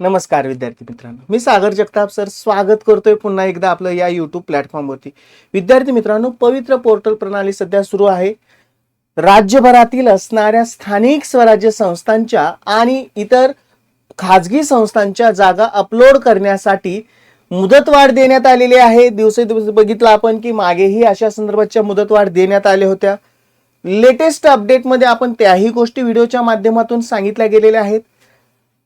नमस्कार विद्यार्थी मित्रांनो, मी सागर जगताप सर स्वागत करतोय पुन्हा एकदा आपलं या यूट्यूब प्लॅटफॉर्मवरती। विद्यार्थी मित्रांनो, पवित्र पोर्टल प्रणाली सध्या सुरू आहे। राज्यभरातील असणाऱ्या स्थानिक स्वराज्य संस्थांच्या आणि इतर खाजगी संस्थांच्या जागा अपलोड करण्यासाठी मुदतवाढ देण्यात आलेली आहे। दिवसेंदिवस बघितलं आपण की मागेही अशा संदर्भाच्या मुदतवाढ देण्यात आल्या होत्या। लेटेस्ट अपडेटमध्ये आपण त्याही गोष्टी व्हिडिओच्या माध्यमातून सांगितल्या गेलेल्या आहेत।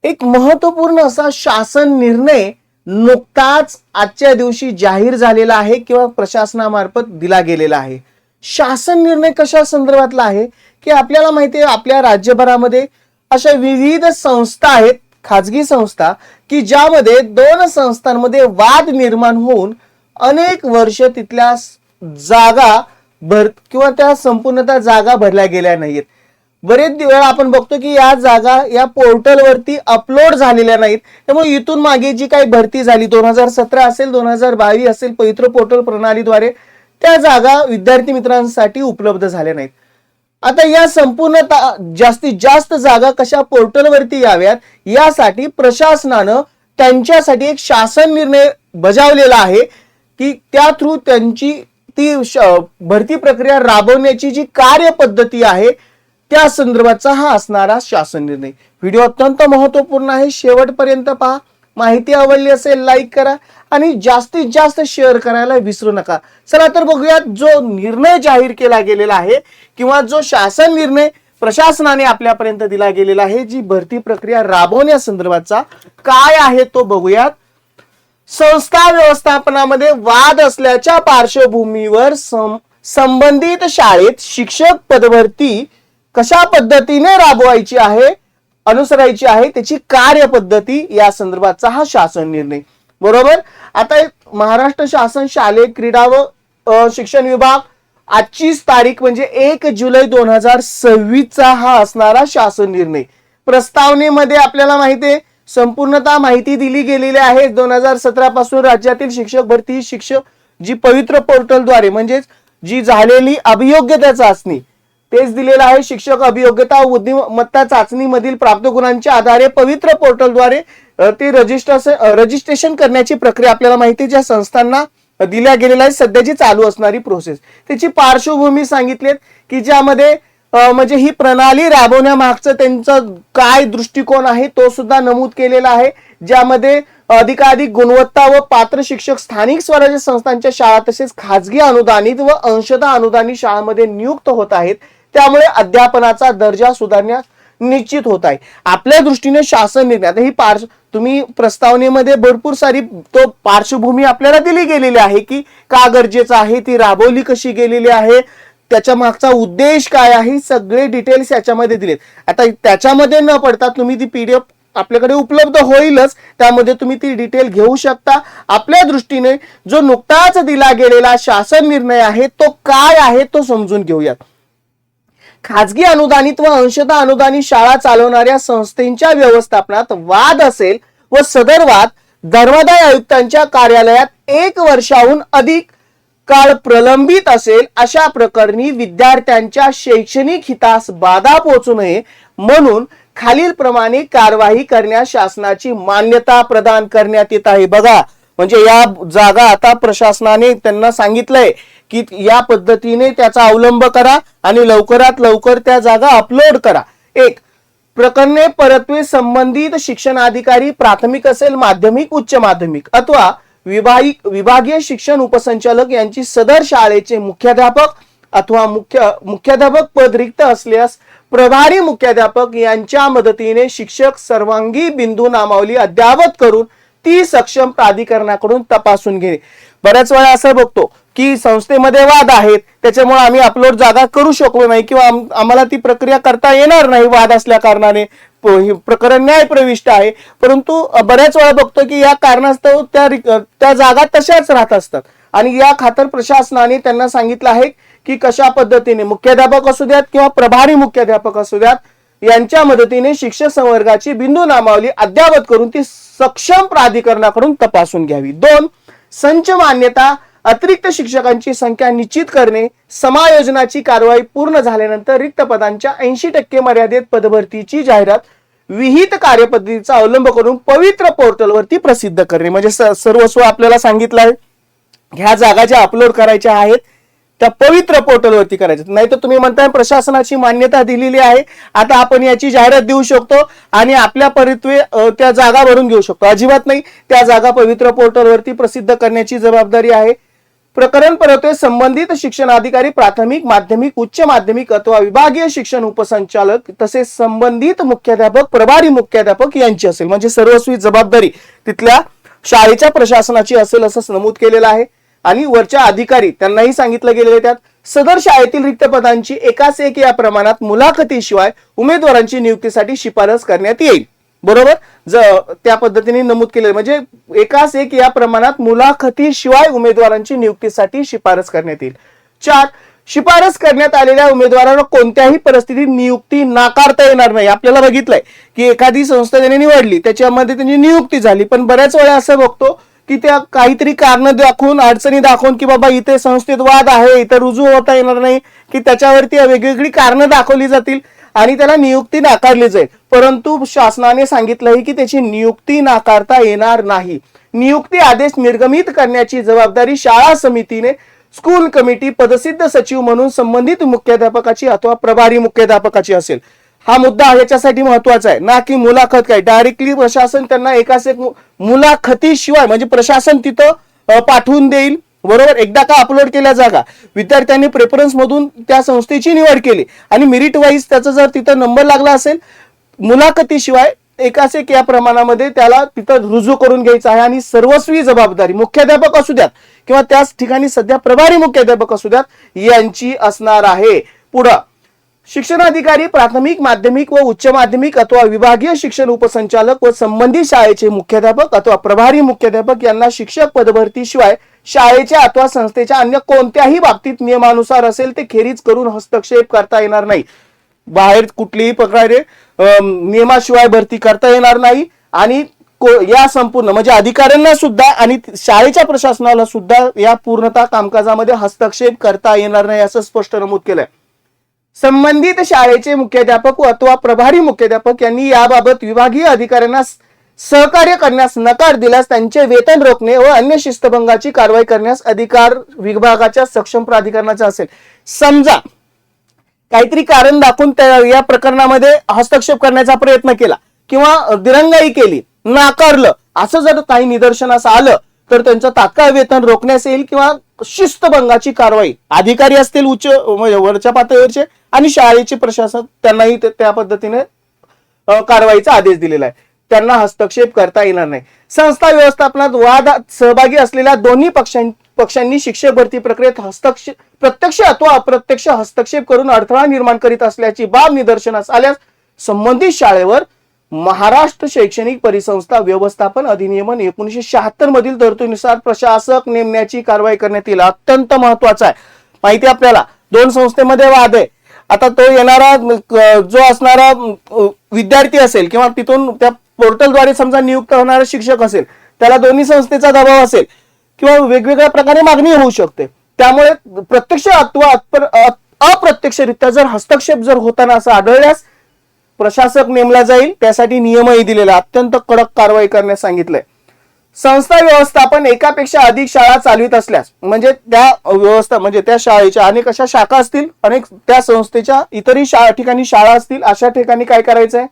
एक महत्त्वपूर्ण असा शासन निर्णय नुकताच आजच्या दिवशी जाहीर झालेला आहे किंवा प्रशासनामार्फत दिला गेलेला आहे। शासन निर्णय कशा संदर्भातला आहे की आपल्याला माहिती आहे आपल्या राज्यभरामध्ये अशा विविध संस्था आहेत, खाजगी संस्था, की ज्यामध्ये दोन संस्थांमध्ये वाद निर्माण होऊन अनेक वर्ष तिथल्या जागा किंवा त्या संपूर्णतः जागा भरल्या गेल्या नाहीत। बरेच वेळा आपण बघतो की या जागा या पोर्टलवरती अपलोड झालेल्या नाहीत। त्यामुळे इथून मागे जी काही भरती झाली 2017 असेल 2022 असेल पवित्र पोर्टल प्रणालीद्वारे त्या जागा विद्यार्थी मित्रांसाठी उपलब्ध झाल्या नाहीत। आता या संपूर्ण जास्तीत जास्त जागा कशा पोर्टलवरती याव्यात यासाठी प्रशासनानं त्यांच्यासाठी एक शासन निर्णय बजावलेला आहे की त्या थ्रू त्यांची ती भरती प्रक्रिया राबवण्याची जी कार्यपद्धती आहे त्या संदर्भाचा हा असणारा शासन निर्णय। व्हिडिओ अत्यंत महत्त्वपूर्ण आहे, शेवटपर्यंत पहा। माहिती आवडली असेल लाईक करा आणि जास्तीत जास्त शेअर करायला विसरू नका। चला तर बघूयात जो निर्णय जाहीर केला गेलेला आहे किंवा जो शासन निर्णय प्रशासनाने आपल्यापर्यंत दिला गेलेला आहे, जी भरती प्रक्रिया राबवण्यासंदर्भाचा काय आहे तो बघूयात। संस्था व्यवस्थापनामध्ये वाद असल्याच्या पार्श्वभूमीवर संबंधित शाळेत शिक्षक पदभरती कशा पद्धतीने राबवायची आहे, अनुसरायची आहे त्याची कार्यपद्धती या संदर्भाचा हा शासन निर्णय। बरोबर। आता महाराष्ट्र शासन शालेय क्रीडा व शिक्षण विभाग आजचीच तारीख म्हणजे 1 जुलै 2026 चा हा असणारा शासन निर्णय। प्रस्तावनेमध्ये आपल्याला माहिती आहे संपूर्णतः माहिती दिली गेलेली आहे। 2017 पासून राज्यातील शिक्षक भरती जी पवित्र पोर्टलद्वारे म्हणजे जी झालेली अभियोग्यता चाचणी तेच दिलेलं आहे। शिक्षक अभियोग्यता बुद्धिमत्ता चाचणी मधील प्राप्त गुणांच्या आधारे पवित्र पोर्टलद्वारे ते रजिस्ट्रेशन करण्याची प्रक्रिया आपल्याला माहिती आहे ज्या संस्थांना दिल्या गेलेल्या आहे, सध्याची चालू असणारी प्रोसेस त्याची पार्श्वभूमी सांगितलीत की ज्यामध्ये म्हणजे ही प्रणाली राबवण्यामागचं त्यांचं काय दृष्टिकोन आहे तो सुद्धा नमूद केलेला आहे। ज्यामध्ये अधिकाधिक गुणवत्ता व पात्र शिक्षक स्थानिक स्वराज्य संस्थांच्या शाळा तसेच खाजगी अनुदानित व अंशतः अनुदानित शाळांमध्ये नियुक्त होत आहेत। त्यामुळे अध्यापनाचा दर्जा सुधारण्यास निश्चित होत आहे। आपल्या दृष्टीने शासन निर्णय ही तुम्ही प्रस्तावनेमध्ये भरपूर सारी तो पार्श्वभूमी आपल्याला दिली गेलेली आहे की का गरजेचं आहे, ती राबवली कशी गेलेली आहे, त्याच्या मागचा उद्देश काय आहे, सगळे डिटेल्स याच्यामध्ये दिलेत। आता त्याच्यामध्ये न पडता तुम्ही ती PDF आपल्याकडे उपलब्ध होईलच, त्यामध्ये तुम्ही ती डिटेल घेऊ शकता। आपल्या दृष्टीने जो नुकताच दिला गेलेला शासन निर्णय आहे तो काय आहे तो समजून घेऊयात। खाजगी अनुदानित व अंशतः अनुदानित शाळा चालवणाऱ्या संस्थेच्या व्यवस्थापनात वाद असेल व सदर वाद धर्मादाय आयुक्तांच्या कार्यालयात 1 वर्षाहून अधिक काळ प्रलंबित असेल अशा प्रकरणी विद्यार्थ्यांच्या शैक्षणिक हितास बाधा पोहोचू नये म्हणून खालील प्रमाणे कारवाई करण्यास शासनाची मान्यता प्रदान करण्यात येत आहे। बघा म्हणजे या जागा आता प्रशासनाने त्यांना सांगितलंय की या पद्धतीने त्याचा अवलंब करा आणि लवकरात लवकर त्या जागा अपलोड करा। 1 प्रकरणे परत्वे संबंधित शिक्षणाधिकारी प्राथमिक असेल माध्यमिक उच्च माध्यमिक अथवा विभागीय शिक्षण उपसंचालक यांची सदर शाळेचे मुख्याध्यापक अथवा मुख्याध्यापक पद रिक्त असल्यास प्रभारी मुख्याध्यापक यांच्या मदतीने शिक्षक सर्वांगी बिंदू नामावली अद्यावत करून ती सक्षम प्राधिकरणाकडून तपासून घेणे। बऱ्याच वेळा असं बघतो की संस्थेमध्ये वाद आहेत त्याच्यामुळे आम्ही अपलोड जागा करू शकलो नाही किंवा आम्हाला ती प्रक्रिया करता येणार नाही वाद असल्या कारणाने प्रकरण न्याय प्रविष्ट आहे, परंतु बऱ्याच वेळा बघतो की या कारणास्तव त्या जागा तशाच राहत असतात आणि या खातर प्रशासनाने त्यांना सांगितलं आहे की कशा पद्धतीने मुख्याध्यापक असू द्यात किंवा प्रभारी मुख्याध्यापक असू द्यात यांच्या मदतीने शिक्षक संवर्गाची बिंदू नामावली अद्यावत करून ती सक्षम प्राधिकरणाकडून तपासून घ्यावी। 2 संच मान्यता अतिरिक्त शिक्षकांची संख्या निश्चित करणे। समायोजनाची कारवाई पूर्ण झाल्यानंतर रिक्त पदांच्या 80% मर्यादेत पदभरतीची जाहिरात विहित कार्यपद्धतीचा अवलंब करून पवित्र पोर्टलवरती प्रसिद्ध करणे. म्हणजे सर्वस्व आपल्याला सांगितलं आहे, ह्या जागा ज्या अपलोड करायच्या आहेत त्या पवित्र पोर्टलवरती करायचं. नाही तर तुम्ही म्हणताय प्रशासनाची मान्यता दिलेली आहे, आता आपण याची जाहिरात देऊ शकतो आणि आपल्या परित्वे त्या जागा भरून घेऊ शकतो. अजिबात नाही. त्या जागा पवित्र पोर्टलवरती प्रसिद्ध करण्याची जबाबदारी आहे. प्रकरण परतवे संबंधित शिक्षणाधिकारी, प्राथमिक, माध्यमिक, उच्च माध्यमिक अथवा विभागीय शिक्षण उपसंचालक तसेच संबंधित मुख्याध्यापक, प्रभारी मुख्याध्यापक यांची असेल. म्हणजे सर्वस्वी जबाबदारी तिथल्या शाळेच्या प्रशासनाची असेल असं नमूद केलेलं आहे. आणि वरच्या अधिकारी त्यांनाही सांगितलं गेलेलं त्यात सदर शाळेतील रिक्त पदांची एकाच एक या प्रमाणात मुलाखतीशिवाय उमेदवारांची नियुक्तीसाठी शिफारस करण्यात येईल. बरोबर, त्या पद्धतीने नमूद केले. म्हणजे एकाच एक या प्रमाणात मुलाखतीशिवाय उमेदवारांची नियुक्तीसाठी शिफारस करण्यात येईल. 4. शिफारस करण्यात आलेल्या उमेदवारांना कोणत्याही परिस्थितीत नियुक्ती नाकारता येणार नाही. आपल्याला बघितलंय की एखादी संस्था ज्याने निवडली त्याच्यामध्ये त्यांची नियुक्ती झाली, पण बऱ्याच वेळा असं बघतो की त्या काहीतरी कारण दाखवून, अडचणी दाखवून की बाबा इथे संस्थेत वाद आहे, इथे रुजू होता येणार नाही, की त्याच्यावरती वेगवेगळी कारणं दाखवली जातील आणि त्याला नियुक्ती नाकारली जाईल. परंतु शासनाने सांगितलंय की त्याची नियुक्ती नाकारता येणार नाही. नियुक्ती आदेश निर्गमित करण्याची जबाबदारी शाळा समितीने, स्कूल कमिटी, पदसिद्ध सचिव म्हणून संबंधित मुख्याध्यापकाची अथवा प्रभारी मुख्याध्यापकाची असेल. हा मुद्दा याच्यासाठी महत्वाचा आहे, ना की मुलाखत. काय डायरेक्टली प्रशासन त्यांना एकाच एक मुलाखतीशिवाय म्हणजे प्रशासन तिथं पाठवून देईल. बरोबर, एकदा का अपलोड केल्या जागा विद्यार्थ्यांनी प्रेफरन्स मधून त्या संस्थेची निवड केली आणि मेरिट वाईज त्याचा जर तिथं नंबर लागला असेल, मुलाखतीशिवाय एकाच एक या प्रमाणामध्ये त्याला तिथं रुजू करून घ्यायचं आहे. आणि सर्वस्वी जबाबदारी मुख्याध्यापक असू द्यात किंवा त्याच ठिकाणी सध्या प्रभारी मुख्याध्यापक असू द्यात यांची असणार आहे. पुढं शिक्षणाधिकारी, प्राथमिक, माध्यमिक व उच्च माध्यमिक अथवा विभागीय शिक्षण उपसंचालक व संबंधित शाळेचे मुख्याध्यापक अथवा प्रभारी मुख्याध्यापक यांना शिक्षक पदभरतीशिवाय शाळेच्या अथवा संस्थेच्या अन्य कोणत्याही बाबतीत नियमानुसार असेल ते खेरीज करून हस्तक्षेप करता येणार नाही. बाहेर कुठलीही प्रकारे नियमाशिवाय भरती करता येणार नाही आणि या संपूर्ण म्हणजे अधिकाऱ्यांना सुद्धा आणि शाळेच्या प्रशासनाला सुद्धा या पूर्णतः कामकाजामध्ये हस्तक्षेप करता येणार नाही असं स्पष्ट नमूद केलंय. संबंधित शाळेचे मुख्याध्यापक अथवा प्रभारी मुख्याध्यापक यांनी याबाबत विभागीय अधिकाऱ्यांना सहकार्य करण्यास नकार दिल्यास त्यांचे वेतन रोखणे व अन्य शिस्तभंगाची कारवाई करण्यास अधिकार विभागाच्या सक्षम प्राधिकरणाचा असेल. समजा काहीतरी कारण दाखवून या प्रकरणामध्ये हस्तक्षेप करण्याचा प्रयत्न केला किंवा दिरंगाई केली, नाकारलं, असं जर काही निदर्शनास आलं तर त्यांचं तात्काळ वेतन रोखण्यास येईल किंवा शिस्तभंगाची कारवाई अधिकारी असतील उच्च वरच्या पातळीवरचे आणि शाळेचे प्रशासन त्यांनाही त्या पद्धतीने कारवाईचा आदेश दिलेला आहे. त्यांना हस्तक्षेप करता येणार नाही. संस्था व्यवस्थापनात वादात सहभागी असलेल्या दोन्ही पक्षांनी शिक्षक भरती प्रक्रियेत प्रत्यक्ष अथवा अप्रत्यक्ष हस्तक्षेप करून अडथळा निर्माण करीत असल्याची बाब निदर्शनास आल्यास संबंधित शाळेवर महाराष्ट्र शैक्षणिक परिसंस्था व्यवस्थापन अधिनियम 1976 मधील तरतुदीनुसार प्रशासक नेमण्याची कारवाई करण्यात येईल. अत्यंत महत्वाचा आहे. माहिती आपल्याला दोन संस्थेमध्ये वाद आहे. आता तो येणारा जो असणारा विद्यार्थी असेल किंवा तिथून त्या पोर्टलद्वारे समजा नियुक्त होणारा शिक्षक असेल, त्याला दोन्ही संस्थेचा दबाव असेल किंवा वेगवेगळ्या प्रकारे मागणी होऊ शकते. त्यामुळे प्रत्यक्ष अथवा अप्रत्यक्षरित्या जर हस्तक्षेप जर होताना असं आढळल्यास प्रशासक नेमला जाईल. त्यासाठी नियमही दिलेला, अत्यंत कडक कारवाई करण्यास सांगितलंय. संस्था व्यवस्थापन एकापेक्षा अधिक शाळा चालवित असल्यास म्हणजे त्या शाळेच्या अनेक अशा शाखा असतील, अनेक त्या संस्थेच्या इतरही ठिकाणी शाळा असतील, अशा ठिकाणी काय करायचंय,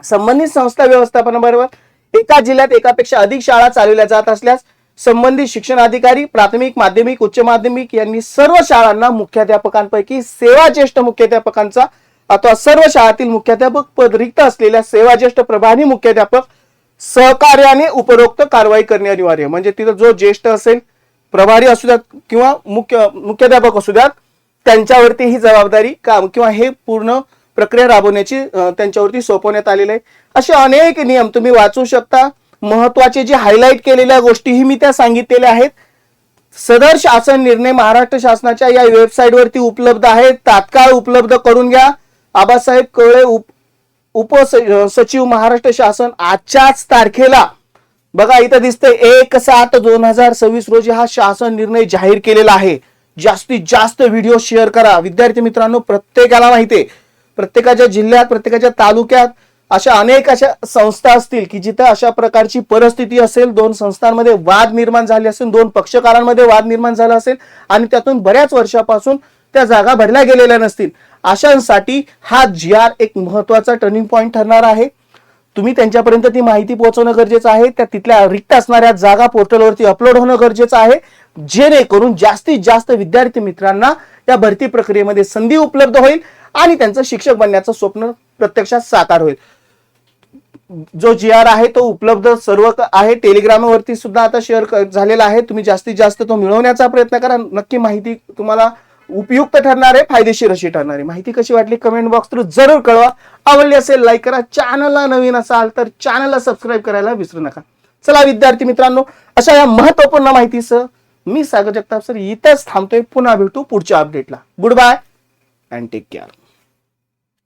संबंधित संस्था व्यवस्थापनाबरोबर एका जिल्ह्यात एकापेक्षा अधिक शाळा चालविल्या जात असल्यास संबंधित शिक्षण अधिकारी, प्राथमिक, माध्यमिक, उच्च माध्यमिक यांनी सर्व शाळांना मुख्याध्यापकांपैकी सेवाज्येष्ठ मुख्याध्यापकांचा अथवा सर्व शाळातील मुख्याध्यापक पद रिक्त असलेल्या सेवाज्येष्ठ प्रभारी मुख्याध्यापक सहकार्याने उपरोक्त कारवाई करणे अनिवार्य. म्हणजे तिथं जो ज्येष्ठ असेल, प्रभारी असू द्यात किंवा मुख्याध्यापक असू द्यात, त्यांच्यावरती ही जबाबदारी काम किंवा हे पूर्ण प्रक्रिया राबवण्याची त्यांच्यावरती सोपवण्यात आलेले आहे. असे अनेक नियम तुम्ही वाचू शकता. महत्वाचे जे हायलाइट केलेल्या गोष्टीही मी त्या सांगितलेल्या आहेत. सदर शासन निर्णय महाराष्ट्र शासनाच्या या वेबसाईटवरती उपलब्ध आहेत. तात्काळ उपलब्ध करून घ्या. आबासाहेब कवळे उपसचिव महाराष्ट्र शासन आजच्याच तारखेला बघा इथं दिसतंय 1/7/2026 रोजी हा शासन निर्णय जाहीर केलेला आहे. जास्तीत जास्त व्हिडिओ शेअर करा. विद्यार्थी मित्रांनो, प्रत्येकाला माहिती आहे, प्रत्येकाच्या जिल्ह्यात, प्रत्येकाच्या तालुक्यात अशा अनेक अशा संस्था असतील की जिथं अशा प्रकारची परिस्थिती असेल, दोन संस्थांमध्ये वाद निर्माण झाले असेल, दोन पक्षकारांमध्ये वाद निर्माण झाला असेल आणि त्यातून बऱ्याच वर्षापासून त्या जागा भरल्या गेलेल्या नसतील, अशांसाठी हा GR एक महत्वाचा टर्निंग पॉइंट ठरणार आहे. तुम्ही त्यांच्यापर्यंत ती माहिती पोहोचवणं गरजेचं आहे. त्या तिथल्या रिक्त असणाऱ्या जागा पोर्टलवरती अपलोड होणं गरजेचं आहे, जेणेकरून जास्तीत जास्त विद्यार्थी मित्रांना या भरती प्रक्रियेमध्ये संधी उपलब्ध होईल आणि त्यांचं शिक्षक बनण्याचं स्वप्न प्रत्यक्षात साकार होईल. जो GR आहे तो उपलब्ध सर्व आहे, टेलिग्रामवरती सुद्धा आता शेअर झालेला आहे. तुम्ही जास्तीत जास्त तो मिळवण्याचा प्रयत्न करा. नक्की माहिती तुम्हाला उपयुक्त ठरणार आहे, फायदेशीर अशी ठरणार आहे. माहिती कशी वाटली कमेंट बॉक्स थ्रू जरूर कळवा. आवडली असेल लाईक करा. चॅनलला नवीन असाल तर चॅनलला सबस्क्राईब करायला विसरू नका. चला विद्यार्थी मित्रांनो, अशा या महत्वपूर्ण माहितीसह मी सागर जगताप सर इथेच थांबतोय. पुन्हा भेटू पुढच्या अपडेटला. Goodbye and take care.